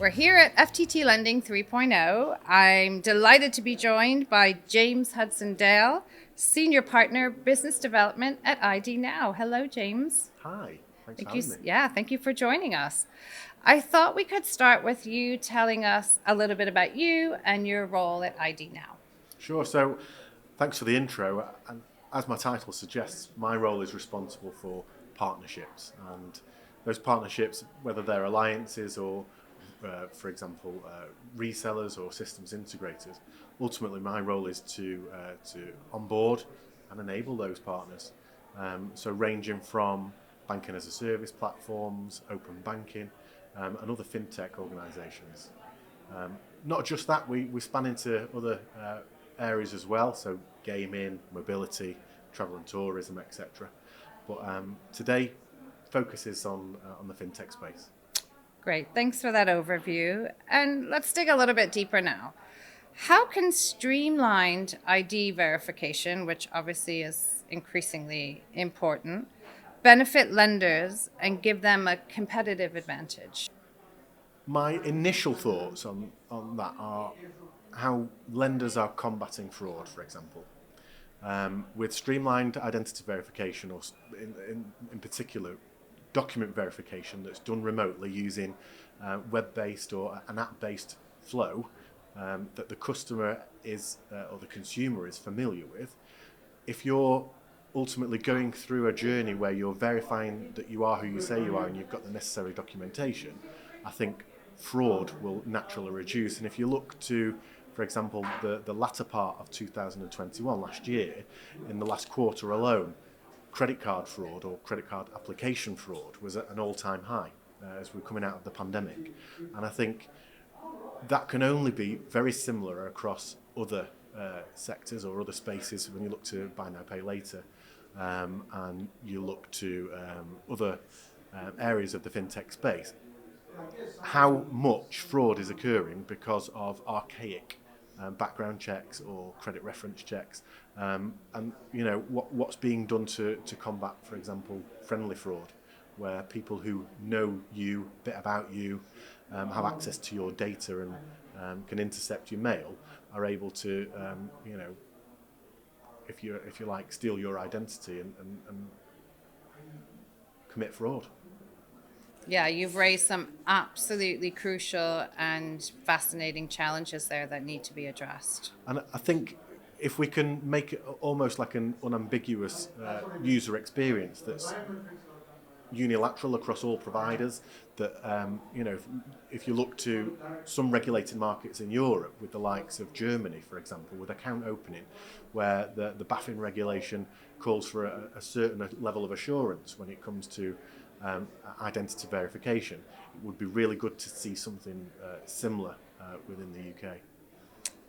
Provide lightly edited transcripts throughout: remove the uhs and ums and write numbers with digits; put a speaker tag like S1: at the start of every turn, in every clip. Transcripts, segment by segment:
S1: We're here at FTT Lending 3.0. I'm delighted to be joined by James Hudson-Dale, Senior Partner, Business Development at ID Now. Hello, James.
S2: Hi, thanks for having me.
S1: Yeah, thank you for joining us. I thought we could start with you telling us a little bit about you and your role at ID Now.
S2: Sure, so thanks for the intro. And as my title suggests, my role is responsible for partnerships. And those partnerships, whether they're alliances or for example, resellers or systems integrators. Ultimately, my role is to onboard and enable those partners. So ranging from banking as a service platforms, open banking, and other fintech organisations. Not just that, we span into other areas as well, so gaming, mobility, travel and tourism, etc. But today, focus is on the fintech space.
S1: Great, thanks for that overview. And let's dig a little bit deeper now. How can streamlined ID verification, which obviously is increasingly important, benefit lenders and give them a competitive advantage?
S2: My initial thoughts on that are how lenders are combating fraud, for example. With streamlined identity verification, or in particular, document verification that's done remotely using web-based or an app-based flow that the customer is or the consumer is familiar with. If you're ultimately going through a journey where you're verifying that you are who you say you are and you've got the necessary documentation, I think fraud will naturally reduce. And if you look to, for example, the latter part of 2021, last year, in the last quarter alone, credit card fraud or credit card application fraud was at an all-time high as we're coming out of the pandemic. And I think that can only be very similar across other sectors or other spaces when you look to buy now, pay later, and you look to other areas of the fintech space. How much fraud is occurring because of archaic background checks or credit reference checks, and you know what's being done to combat, for example, friendly fraud, where people who know you, a bit about you, have access to your data and can intercept your mail, are able to if you like, steal your identity and commit fraud.
S1: Yeah, you've raised some absolutely crucial and fascinating challenges there that need to be addressed.
S2: And I think if we can make it almost like an unambiguous user experience that's unilateral across all providers, that if you look to some regulated markets in Europe, with the likes of Germany, for example, with account opening, where the BaFin regulation calls for a certain level of assurance when it comes to identity verification, it would be really good to see something similar within the UK.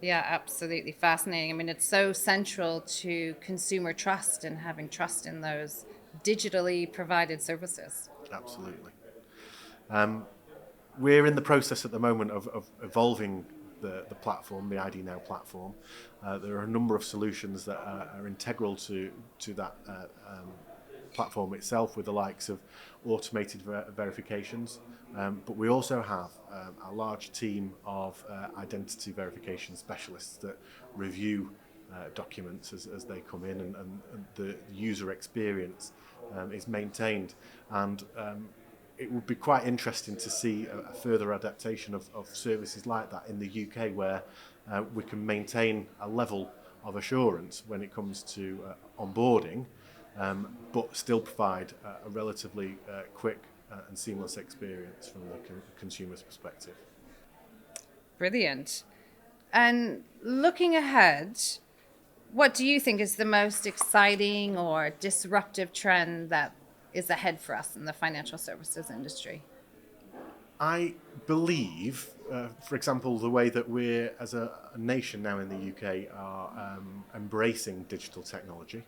S1: Yeah, absolutely fascinating. I mean, it's so central to consumer trust and having trust in those digitally provided services.
S2: Absolutely. We're in the process at the moment of evolving the platform, the ID Now platform. There are a number of solutions that are integral to that platform itself, with the likes of automated verifications, but we also have a large team of identity verification specialists that review documents as they come in, and the user experience is maintained. And it would be quite interesting to see a further adaptation of services like that in the UK, where we can maintain a level of assurance when it comes to onboarding, but still provide a relatively quick and seamless experience from the consumer's perspective.
S1: Brilliant. And looking ahead, what do you think is the most exciting or disruptive trend that is ahead for us in the financial services industry?
S2: I believe, for example, the way that we're, as a nation now in the UK, are embracing digital technology,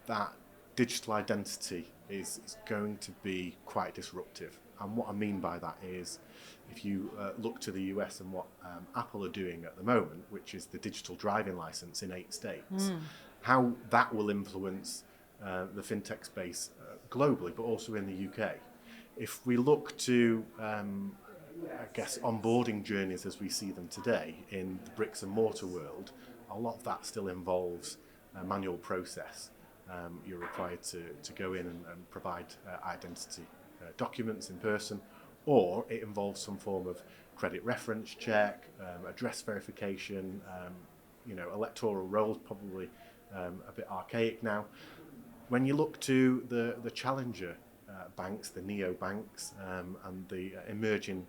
S2: that digital identity is going to be quite disruptive. And what I mean by that is, if you look to the US and what Apple are doing at the moment, which is the digital driving license in 8 states, how that will influence the fintech space globally, but also in the UK. If we look to I guess, onboarding journeys as we see them today in the bricks and mortar world, a lot of that still involves a manual process. You're required to go in and provide identity documents in person, or it involves some form of credit reference check, address verification, electoral rolls, probably a bit archaic now. When you look to the challenger banks, the neo banks, and the emerging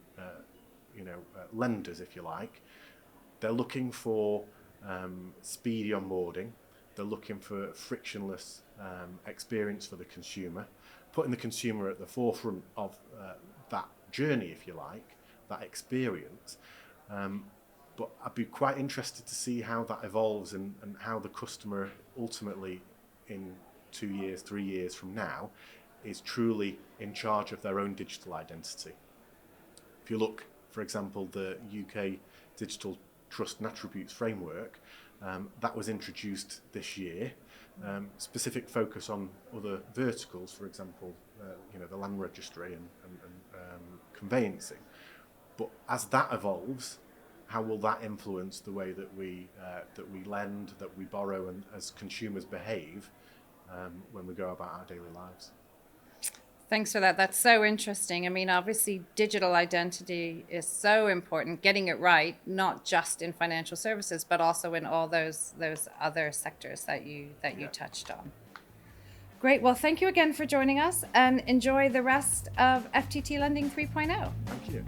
S2: lenders, if you like, they're looking for speedy onboarding. They're looking for frictionless experience for the consumer, putting the consumer at the forefront of that journey, if you like, that experience. But I'd be quite interested to see how that evolves and how the customer ultimately, in 2 years, 3 years from now, is truly in charge of their own digital identity. If you look, for example, the UK Digital Trust and Attributes Framework, that was introduced this year. Specific focus on other verticals, for example, the land registry and conveyancing. But as that evolves, how will that influence the way that we lend, that we borrow, and as consumers behave when we go about our daily lives?
S1: Thanks for that. That's so interesting. I mean, obviously, digital identity is so important, getting it right, not just in financial services, but also in all those other sectors that you touched on. Great. Well, thank you again for joining us, and enjoy the rest of FTT Lending 3.0.
S2: Thank you.